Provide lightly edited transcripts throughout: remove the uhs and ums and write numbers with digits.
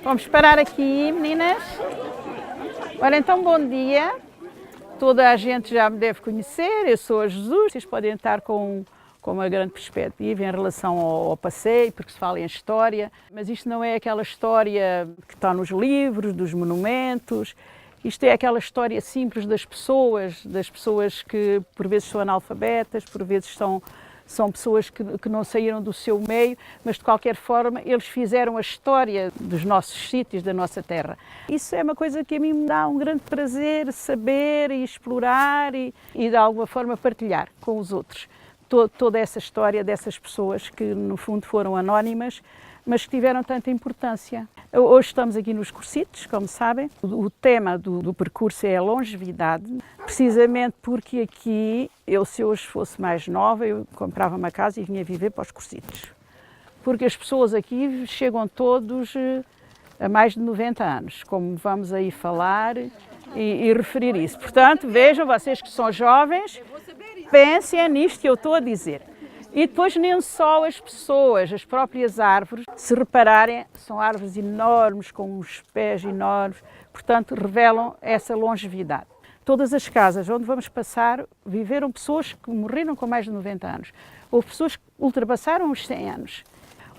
Vamos parar aqui, meninas. Ora, então, bom dia. Toda a gente já me deve conhecer, eu sou a Jesus. Vocês podem estar com uma grande perspectiva em relação ao passeio, porque se fala em história, mas isto não é aquela história que está nos livros, dos monumentos. Isto é aquela história simples das pessoas que por vezes são analfabetas, por vezes são pessoas que não saíram do seu meio, mas de qualquer forma eles fizeram a história dos nossos sítios, da nossa terra. Isso é uma coisa que a mim me dá um grande prazer saber e explorar e de alguma forma partilhar com os outros. Toda essa história dessas pessoas que no fundo foram anónimas, mas que tiveram tanta importância. Hoje estamos aqui nos Cursitos, como sabem. O tema do percurso é a longevidade, precisamente porque aqui, se eu hoje fosse mais nova, eu comprava uma casa e vinha viver para os Cursitos. Porque as pessoas aqui chegam todos a mais de 90 anos, como vamos aí falar e referir isso. Portanto, vejam, vocês que são jovens, pensem nisto que eu estou a dizer. E depois nem só as pessoas, as próprias árvores, se repararem, são árvores enormes, com uns pés enormes, portanto revelam essa longevidade. Todas as casas onde vamos passar viveram pessoas que morreram com mais de 90 anos. Houve pessoas que ultrapassaram os 100 anos.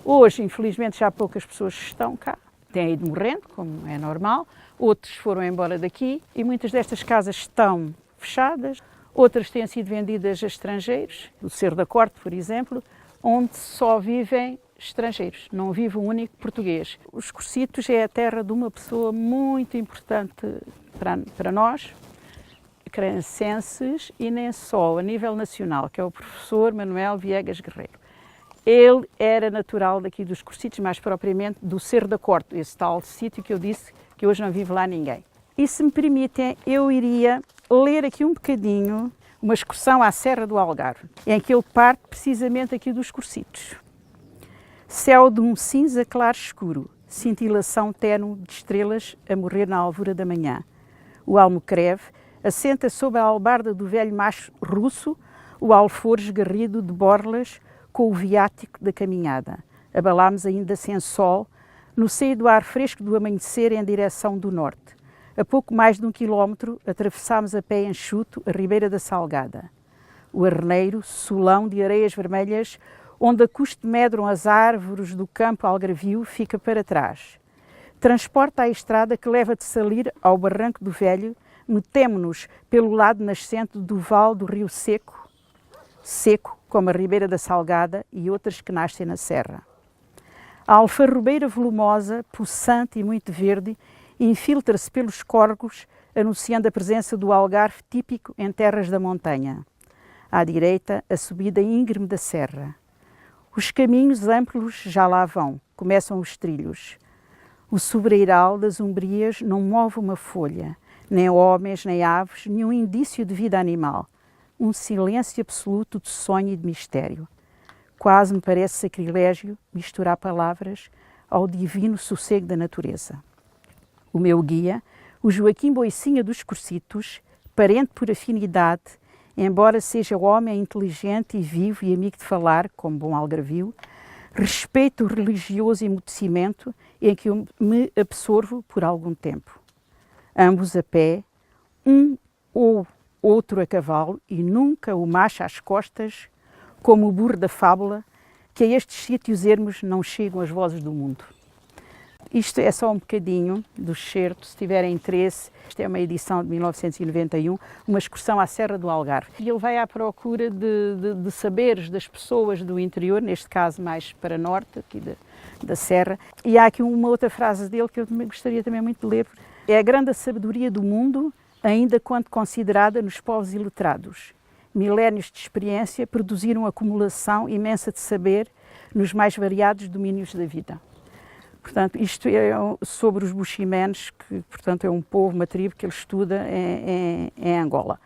Hoje, infelizmente, já poucas pessoas estão cá. Têm ido morrendo, como é normal. Outros foram embora daqui e muitas destas casas estão fechadas. Outras têm sido vendidas a estrangeiros, o Cerro da Corte, por exemplo, onde só vivem estrangeiros, não vive um único português. Os Cursitos é a terra de uma pessoa muito importante para nós, crencenses, e nem só, a nível nacional, que é o professor Manuel Viegas Guerreiro. Ele era natural daqui dos Cursitos, mais propriamente do Cerro da Corte, esse tal sítio que eu disse que hoje não vive lá ninguém. E se me permitem, eu iria ler aqui um bocadinho uma excursão à Serra do Algarve, em que ele parte precisamente aqui dos Cursitos. Céu de um cinza claro escuro, cintilação ténue de estrelas a morrer na alvura da manhã. O almocreve assenta sob a albarda do velho macho russo, o alforje garrido de borlas com o viático da caminhada. Abalámos ainda sem sol, no seio do ar fresco do amanhecer em direção do norte. A pouco mais de 1 quilómetro, atravessámos a pé enxuto a Ribeira da Salgada. O arneiro, solão de areias vermelhas, onde a custo medram as árvores do campo algarvio, fica para trás. Transporta a estrada que leva de Salir ao Barranco do Velho, metemo-nos pelo lado nascente do vale do Rio Seco, seco como a Ribeira da Salgada e outras que nascem na serra. A alfarrobeira volumosa, possante e muito verde, infiltra-se pelos córregos, anunciando a presença do algarve típico em terras da montanha. À direita, a subida íngreme da serra. Os caminhos amplos já lá vão, começam os trilhos. O sobreiral das umbrias não move uma folha, nem homens, nem aves, nenhum indício de vida animal. Um silêncio absoluto de sonho e de mistério. Quase me parece sacrilégio misturar palavras ao divino sossego da natureza. O meu guia, o Joaquim Boicinha dos Cursitos, parente por afinidade, embora seja homem inteligente e vivo e amigo de falar, como bom algarvio, respeito o religioso emudecimento em que eu me absorvo por algum tempo. Ambos a pé, um ou outro a cavalo e nunca o macho às costas, como o burro da fábula, que a estes sítios ermos não chegam as vozes do mundo. Isto é só um bocadinho do excerto, se tiverem interesse. Isto é uma edição de 1991, uma excursão à Serra do Algarve. E ele vai à procura de saberes das pessoas do interior, neste caso mais para norte, aqui da Serra. E há aqui uma outra frase dele que eu gostaria também muito de ler. É a grande sabedoria do mundo, ainda quando considerada nos povos iletrados. Milénios de experiência produziram acumulação imensa de saber nos mais variados domínios da vida. Portanto, isto é sobre os Buximenes, que, portanto, é um povo, uma tribo que ele estuda em Angola.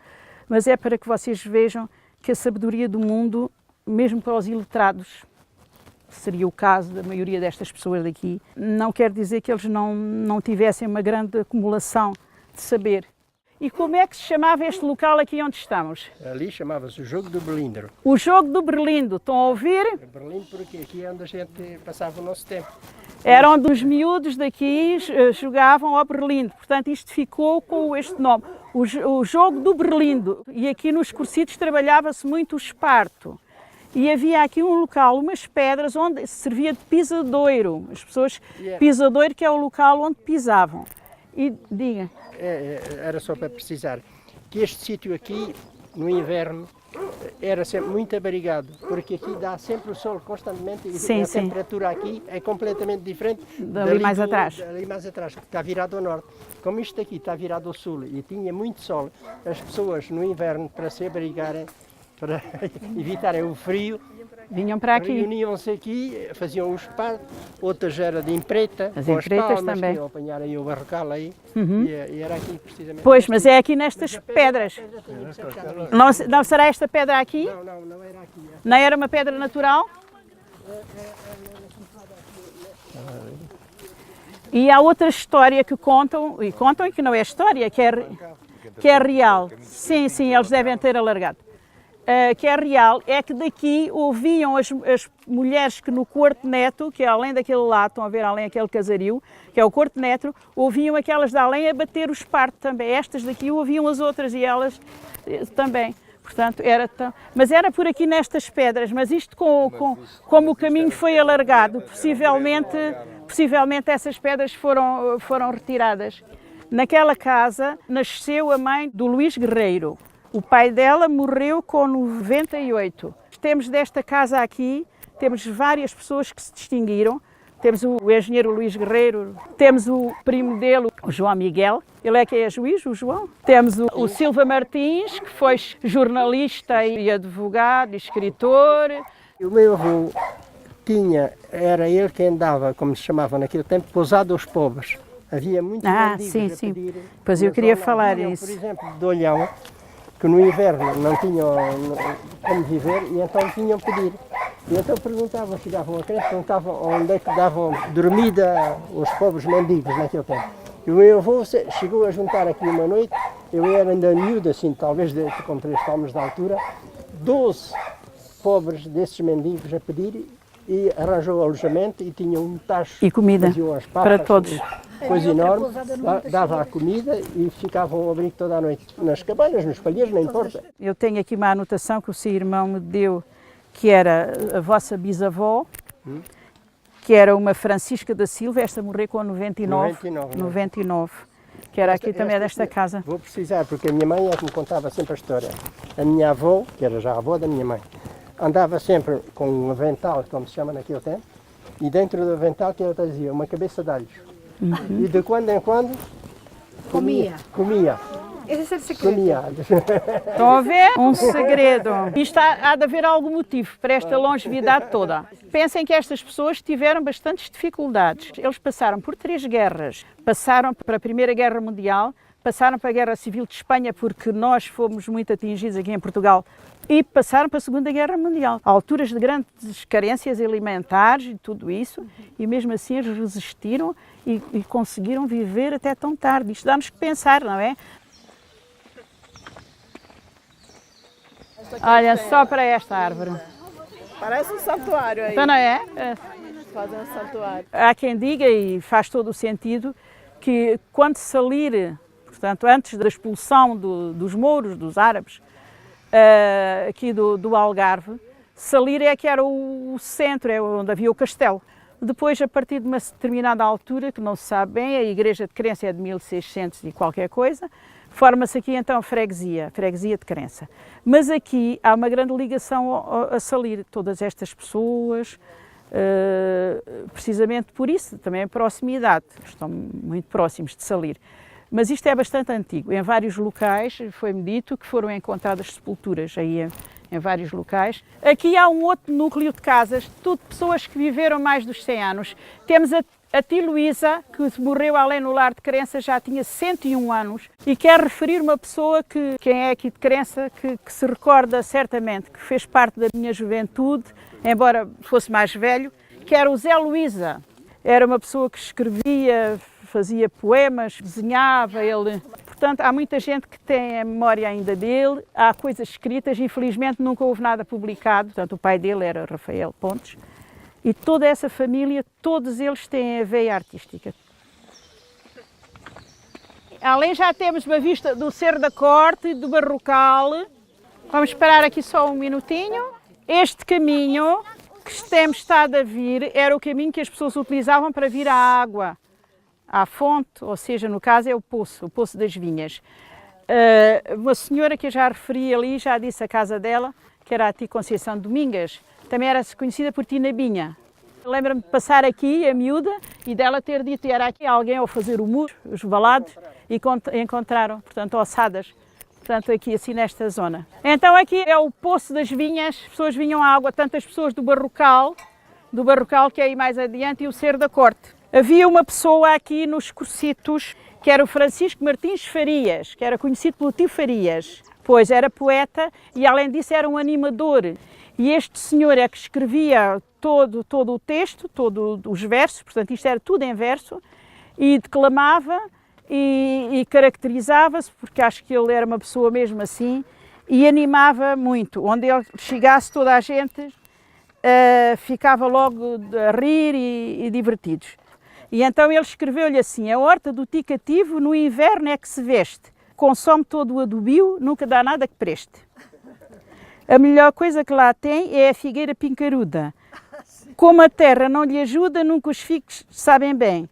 Mas é para que vocês vejam que a sabedoria do mundo, mesmo para os iletrados, seria o caso da maioria destas pessoas daqui, não quer dizer que eles não tivessem uma grande acumulação de saber. E como é que se chamava este local aqui onde estamos? Ali chamava-se o Jogo do Berlindo. O Jogo do Berlindo, estão a ouvir? Berlim porque aqui é onde a gente passava o nosso tempo. Era onde os miúdos daqui jogavam ao berlindo, portanto isto ficou com este nome, o jogo do berlindo. E aqui nos Corcitos trabalhava-se muito o esparto. E havia aqui um local, umas pedras, onde se servia de pisadoiro. As pessoas, pisadoiro que é o local onde pisavam. E diga. Era só para precisar que este sítio aqui, no inverno, era sempre muito abrigado, porque aqui dá sempre o sol constantemente e a temperatura aqui é completamente diferente dali mais atrás. Dali mais atrás, que está virado ao norte. Como isto aqui está virado ao sul e tinha muito sol, as pessoas no inverno, para se abrigarem, para evitarem o frio, vinham para aqui. Reuniam-se aqui, faziam o esparto, outras era de empreita, as com empreitas as palmas, também. que iam apanhar aí o barrocal aí, e era aqui precisamente. Pois, mas é aqui nestas pedras. Não será esta pedra aqui? Não era aqui. Não era uma pedra natural? E há outra história que contam e que não é história, que é real. Sim, eles devem ter alargado. Que é real, é que daqui ouviam as mulheres que no Corte Neto, que é além daquele lado, estão a ver além aquele casario, que é o Corte Neto, ouviam aquelas de além a bater o esparto também. Estas daqui ouviam as outras e elas também. Portanto, mas era por aqui nestas pedras, mas isto como o caminho foi alargado, possivelmente essas pedras foram retiradas. Naquela casa nasceu a mãe do Luís Guerreiro. O pai dela morreu com 98. Temos desta casa aqui, temos várias pessoas que se distinguiram. Temos o engenheiro Luís Guerreiro, temos o primo dele, o João Miguel, ele é que é juiz, o João. Temos o Silva Martins, que foi jornalista e advogado e escritor. O meu avô era ele que andava, como se chamava naquele tempo, pousado aos pobres. Havia muitos mendigos a pedir. Pois eu queria falar isso. Por exemplo, de Olhão, que no inverno não tinham como viver e então vinham pedir. E então perguntavam, chegavam a crença, perguntavam onde é que davam dormida os pobres mendigos naquele tempo. E o meu avô chegou a juntar aqui uma noite, eu era ainda miúdo, assim, talvez com 3 palmos de altura, 12 pobres desses mendigos a pedir e arranjou alojamento e tinha um tacho e comida as papas, para todos. Coisa enorme, dava a comida e ficavam ao abrigo toda a noite, nas cabanas, nos palheiros, não importa. Eu tenho aqui uma anotação que o seu irmão me deu, que era a vossa bisavó, que era uma Francisca da Silva, esta morreu com 99, que era aqui também desta casa. Vou precisar, porque a minha mãe é que me contava sempre a história. A minha avó, que era já a avó da minha mãe, andava sempre com um avental, como se chama naquele tempo, e dentro do avental que ela trazia uma cabeça de alhos. E de quando em quando comia. Esse é o segredo. Comia. Estão a ver? Um segredo. Isto há de haver algum motivo para esta longevidade toda. Pensem que estas pessoas tiveram bastantes dificuldades. Eles passaram por 3 guerras. Passaram para a Primeira Guerra Mundial, passaram para a Guerra Civil de Espanha, porque nós fomos muito atingidos aqui em Portugal, e passaram para a Segunda Guerra Mundial. A alturas de grandes carências alimentares e tudo isso, e mesmo assim eles resistiram e conseguiram viver até tão tarde. Isto dá-nos que pensar, não é? Olha, só para esta árvore. Parece um santuário aí. Então não é? Fazer um santuário. Há quem diga, e faz todo o sentido, que quando Salir, portanto, antes da expulsão dos mouros, dos árabes, aqui do Algarve, Salir é que era o centro, é onde havia o castelo. Depois, a partir de uma determinada altura, que não se sabe bem, a Igreja de Crença é de 1600 e qualquer coisa, forma-se aqui então a freguesia de Crença. Mas aqui há uma grande ligação a Salir, todas estas pessoas, precisamente por isso, também a proximidade, estão muito próximos de Salir. Mas isto é bastante antigo. Em vários locais, foi-me dito que foram encontradas sepulturas aí em vários locais. Aqui há um outro núcleo de casas, tudo pessoas que viveram mais dos 100 anos. Temos a tia Luísa, que morreu além no lar de Crença, já tinha 101 anos, e quer referir uma pessoa quem é aqui de Crença, que se recorda certamente, que fez parte da minha juventude, embora fosse mais velho, que era o Zé Luísa. Era uma pessoa que escrevia, fazia poemas, desenhava, ele... Portanto, há muita gente que tem a memória ainda dele, há coisas escritas, infelizmente nunca houve nada publicado, portanto o pai dele era Rafael Pontes, E toda essa família, todos eles têm a veia artística. Além já temos uma vista do Cerro da Corte e do Barrocal. Vamos esperar aqui só um minutinho. Este caminho que temos estado a vir era o caminho que as pessoas utilizavam para vir à água, à fonte, ou seja, no caso é o Poço das Vinhas. Uma senhora que eu já referi ali, já disse a casa dela, que era a Tia Conceição Domingas, também era conhecida por Tina Binha. Lembro-me de passar aqui, a miúda, e dela ter dito, era aqui alguém ao fazer o muro, os valados, e encontraram, portanto, ossadas, portanto, aqui assim nesta zona. Então aqui é o Poço das Vinhas, as pessoas vinham à água, tanto as pessoas do Barrocal que é aí mais adiante, e o Cerro da Corte. Havia uma pessoa aqui nos Cocitos, que era o Francisco Martins Farias, que era conhecido pelo tio Farias, pois era poeta e além disso era um animador. E este senhor é que escrevia todo o texto, todos os versos, portanto isto era tudo em verso, e declamava e caracterizava-se, porque acho que ele era uma pessoa mesmo assim, e animava muito. Onde ele chegasse toda a gente ficava logo a rir e divertidos. E então ele escreveu-lhe assim: a horta do ticativo no inverno é que se veste, consome todo o adubio, nunca dá nada que preste. A melhor coisa que lá tem é a figueira pincaruda. Como a terra não lhe ajuda, nunca os figos sabem bem.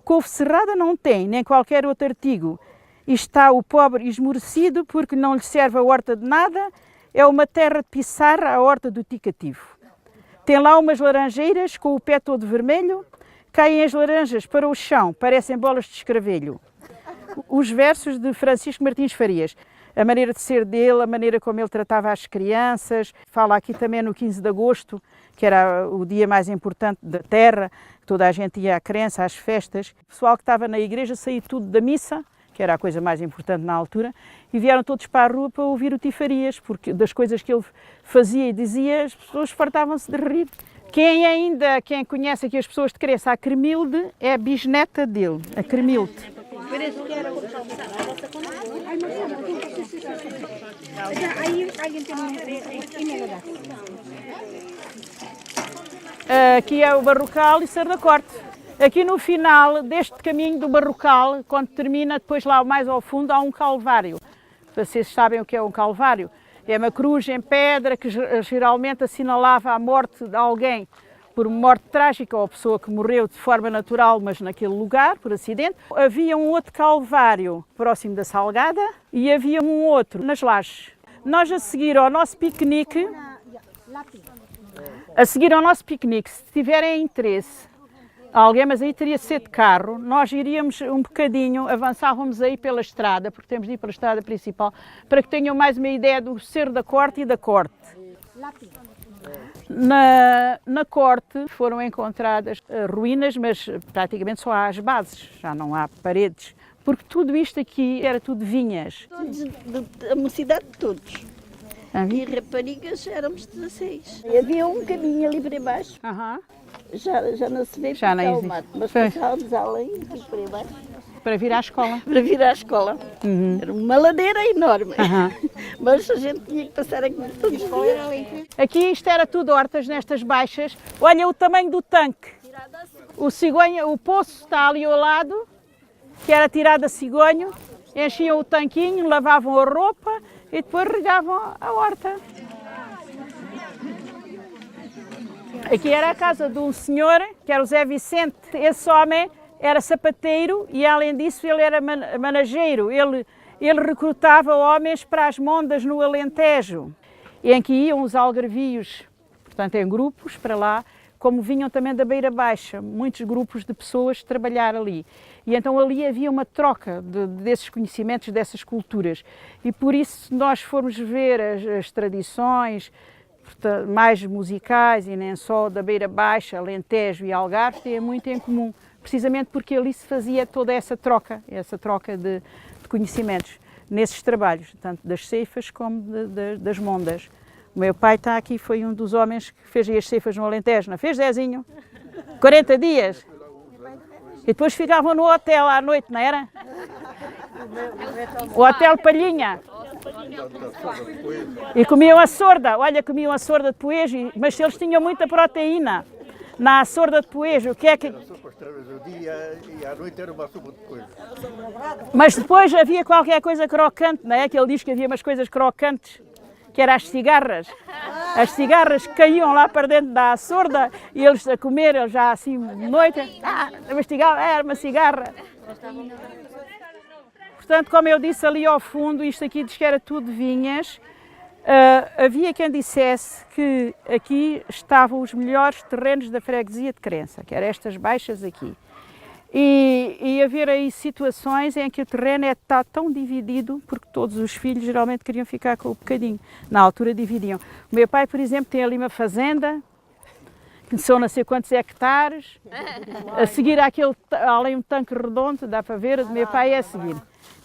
Couve cerrada não tem, nem qualquer outro artigo. E está o pobre esmorecido porque não lhe serve a horta de nada, é uma terra de pissarra a horta do ticativo. Tem lá umas laranjeiras com o pé todo vermelho, caem as laranjas para o chão, parecem bolas de escravelho. Os versos de Francisco Martins Farias, a maneira de ser dele, a maneira como ele tratava as crianças. Fala aqui também no 15 de agosto, que era o dia mais importante da terra, toda a gente ia à crença, às festas. O pessoal que estava na igreja saía tudo da missa, que era a coisa mais importante na altura, e vieram todos para a rua para ouvir o tio Farias, porque das coisas que ele fazia e dizia, as pessoas fartavam-se de rir. Quem conhece aqui as pessoas de crença, a Cremilde é a bisneta dele, a Cremilde. Aqui é o Barrocal e Cerro da Corte. Aqui no final deste caminho do Barrocal, quando termina, depois lá mais ao fundo, há um calvário. Vocês sabem o que é um calvário? É uma cruz em pedra que geralmente assinalava a morte de alguém por morte trágica ou a pessoa que morreu de forma natural, mas naquele lugar, por acidente. Havia um outro calvário próximo da Salgada e havia um outro nas Lajes. Nós a seguir ao nosso piquenique, se tiverem interesse, alguém, mas aí teria de ser de carro, nós iríamos um bocadinho, avançávamos aí pela estrada, porque temos de ir pela estrada principal, para que tenham mais uma ideia do Cerro da Corte e da Corte. Na Corte foram encontradas ruínas, mas praticamente só há as bases, já não há paredes, porque tudo isto aqui era tudo vinhas. Todos, a mocidade de todos. E raparigas éramos 16. E havia um caminho ali para baixo. Já não se vê já porque o mato, mas passávamos além ali para baixo. Para vir à escola? Para vir à escola. Era uma ladeira enorme, mas a gente tinha que passar aqui todos os dias. Aqui isto era tudo hortas nestas baixas. Olha o tamanho do tanque. O poço está ali ao lado, que era tirado a cigonho, enchiam o tanquinho, lavavam a roupa e depois regavam a horta. Aqui era a casa de um senhor, que era o Zé Vicente. Esse homem era sapateiro e, além disso, ele era manageiro. Ele recrutava homens para as mondas no Alentejo, em que iam os algarvios, portanto, em grupos para lá, como vinham também da Beira Baixa, muitos grupos de pessoas trabalhar ali. E então ali havia uma troca desses conhecimentos, dessas culturas. E por isso, se nós formos ver as tradições mais musicais e nem só da Beira Baixa, Alentejo e Algarve, têm muito em comum, precisamente porque ali se fazia toda essa troca de conhecimentos nesses trabalhos, tanto das ceifas como das mondas. O meu pai está aqui, foi um dos homens que fez as ceifas no Alentejo, não fez, Zezinho? 40 dias. E depois ficavam no hotel à noite, não era? O Hotel Palhinha. E comiam a sorda, comiam a sorda de poejo, mas eles tinham muita proteína. Na Açorda de Poejo, o que é que... O dia e à noite era uma sopa de coisa. Mas depois havia qualquer coisa crocante, não é? Que ele diz que havia umas coisas crocantes, que eram as cigarras. As cigarras caíam lá para dentro da Açorda e eles a comer, eles já assim de noite, mastigavam, era uma cigarra. Portanto, como eu disse ali ao fundo, isto aqui diz que era tudo vinhas. Havia quem dissesse que aqui estavam os melhores terrenos da freguesia de Crença, que eram estas baixas aqui. E haver aí situações em que o terreno está tão dividido, porque todos os filhos geralmente queriam ficar com o bocadinho. Na altura dividiam. O meu pai, por exemplo, tem ali uma fazenda, que são não sei quantos hectares. A seguir aquele, além um tanque redondo, dá para ver, o do meu pai é a seguir.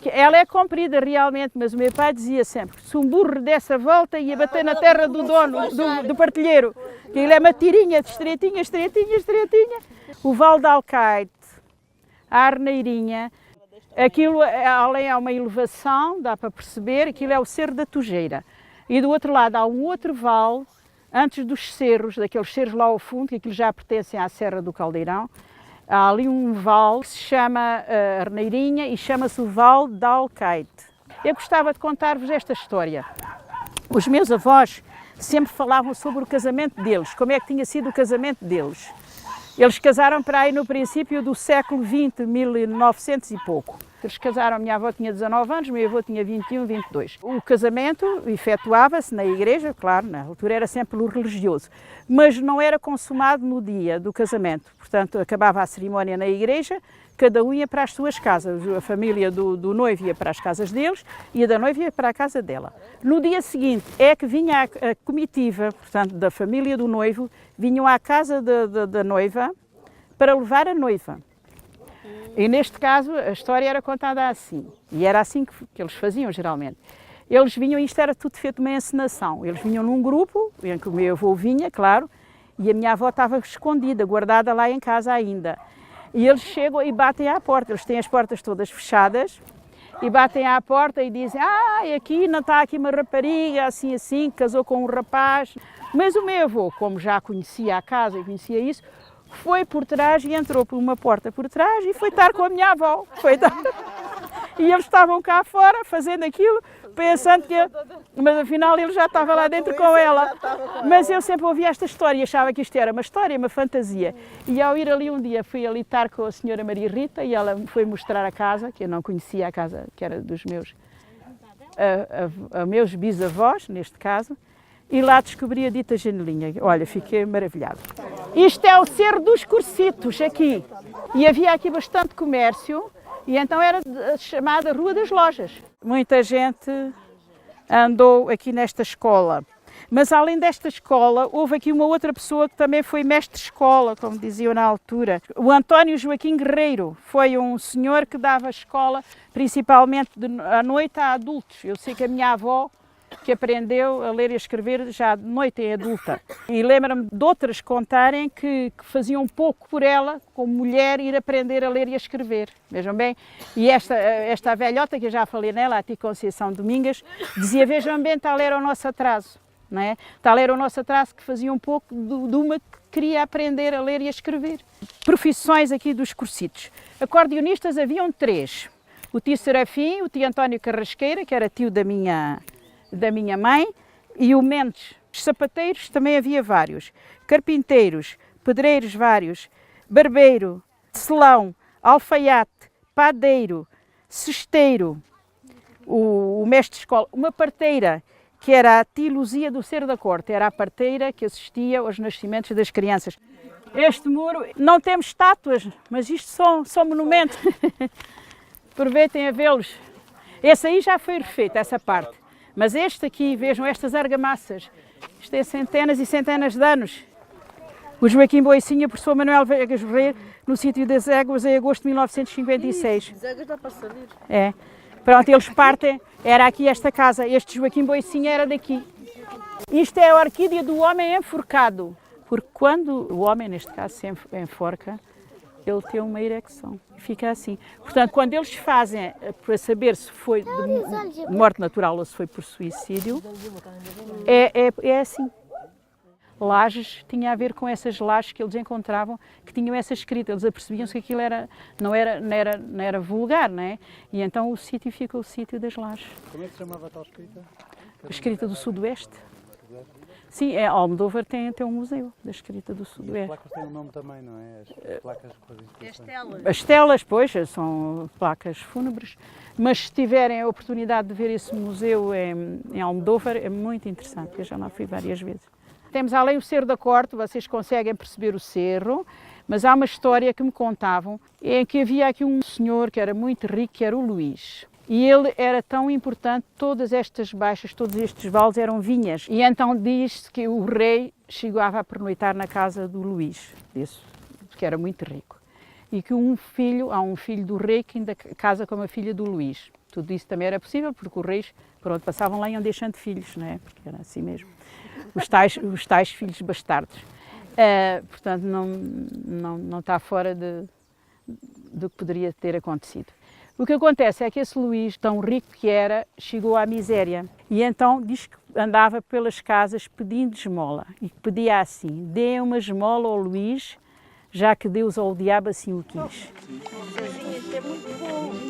Ela é comprida realmente, mas o meu pai dizia sempre, se um burro desse a volta ia bater na terra do dono, do partilheiro, que ele é uma tirinha, de estreitinha, estreitinha, estreitinha. O Val de Alcaide, a Arneirinha, aquilo, além há uma elevação, dá para perceber, aquilo é o Cerro da Tujeira. E do outro lado há um outro vale, antes dos cerros, daqueles cerros lá ao fundo, que aquilo já pertencem à Serra do Caldeirão. Há ali um vale que se chama Arneirinha e chama-se o Val de Alcaide. Eu gostava de contar-vos esta história. Os meus avós sempre falavam sobre o casamento deles, como é que tinha sido o casamento deles. Eles casaram para aí no princípio do século XX, 1900 e pouco. Eles casaram, a minha avó tinha 19 anos, meu avô tinha 21, 22. O casamento efetuava-se na igreja, claro, na altura era sempre o religioso, mas não era consumado no dia do casamento. Portanto, acabava a cerimónia na igreja, cada um ia para as suas casas. A família do noivo ia para as casas deles e a da noiva ia para a casa dela. No dia seguinte é que vinha a comitiva, portanto, da família do noivo, vinham à casa da noiva para levar a noiva. E neste caso a história era contada assim, e era assim que eles faziam geralmente. Eles vinham, isto era tudo feito uma encenação, eles vinham num grupo, em que o meu avô vinha, claro, e a minha avó estava escondida, guardada lá em casa ainda. E eles chegam e batem à porta, eles têm as portas todas fechadas, e batem à porta e dizem, aqui não está aqui uma rapariga, assim, assim, que casou com um rapaz. Mas o meu avô, como já conhecia a casa e conhecia isso, foi por trás e entrou por uma porta por trás e foi estar com a minha avó. E eles estavam cá fora fazendo aquilo, pensando que... Mas afinal ele já estava lá dentro com ela. Mas eu sempre ouvia esta história e achava que isto era uma história, uma fantasia. E ao ir ali um dia, fui ali estar com a senhora Maria Rita e ela me foi mostrar a casa, que eu não conhecia a casa, que era dos meus bisavós, neste caso. E lá descobri a dita janelinha. Olha, fiquei maravilhada. Isto é o Cerro dos Cursitos, aqui. E havia aqui bastante comércio, e então era chamada Rua das Lojas. Muita gente andou aqui nesta escola. Mas além desta escola, houve aqui uma outra pessoa que também foi mestre-escola, como diziam na altura. O António Joaquim Guerreiro foi um senhor que dava escola, principalmente à noite a adultos. Eu sei que a minha avó, que aprendeu a ler e a escrever já de noite em adulta. E lembro-me de outras contarem que faziam um pouco por ela, como mulher, ir aprender a ler e a escrever. Vejam bem? E esta velhota, que eu já falei nela, a tia Conceição Domingas, dizia, vejam bem, tal era o nosso atraso. Não é? Tal era o nosso atraso, que fazia um pouco de uma que queria aprender a ler e a escrever. Profissões aqui dos Cursitos. Acordeonistas haviam 3. O tio Serafim, o tio António Carrasqueira, que era tio da minha mãe, e o Mendes. Sapateiros também havia vários, carpinteiros, pedreiros vários, barbeiro, selão, alfaiate, padeiro, cesteiro, o mestre de escola, uma parteira, que era a tia Luzia do Cerro da Corte, era a parteira que assistia aos nascimentos das crianças. Este muro, não temos estátuas, mas isto são monumentos. Aproveitem a vê-los. Esse aí já foi refeito, essa parte. Mas este aqui, vejam estas argamassas, isto tem centenas e centenas de anos. O Joaquim Boicinha, professor Manuel Viegas Guerreiro, no sítio das Éguas, em agosto de 1956. As éguas dá para salir. É. Pronto, eles partem, era aqui esta casa, este Joaquim Boicinha era daqui. Isto é a orquídea do homem enforcado, porque quando o homem, neste caso, se enforca, ele tem uma erecção, fica assim. Portanto, quando eles fazem, para saber se foi de morte natural ou se foi por suicídio, é assim. lajes, tinha a ver com essas lajes que eles encontravam, que tinham essa escrita. Eles apercebiam-se que aquilo não era vulgar, não é? E então o sítio ficou o sítio das lajes. Como é que se chamava a tal escrita? A escrita do Sudoeste. Sim, Almodóvar tem um museu da escrita do E as Sudoeste. placas têm um nome também, não é? As placas com as inscrições. As telas, pois, são placas fúnebres, mas se tiverem a oportunidade de ver esse museu em Almodóvar, é muito interessante, eu já lá fui várias vezes. Temos além o Cerro da Corte, vocês conseguem perceber o cerro, mas há uma história que me contavam, em que havia aqui um senhor que era muito rico, que era o Luís. E ele era tão importante, todas estas baixas, todos estes vales eram vinhas. E então diz-se que o rei chegava a pernoitar na casa do Luís, que era muito rico. E que há um filho do rei que ainda casa com a filha do Luís. Tudo isso também era possível, porque os reis, pronto, passavam lá e iam deixando filhos, não é? Porque era assim mesmo. Os tais filhos bastardos. Portanto, não está fora do que poderia ter acontecido. O que acontece é que esse Luís, tão rico que era, chegou à miséria. E então diz que andava pelas casas pedindo esmola. E que pedia assim: dê uma esmola ao Luís, já que Deus ao diabo assim o quis. Isto é muito bom.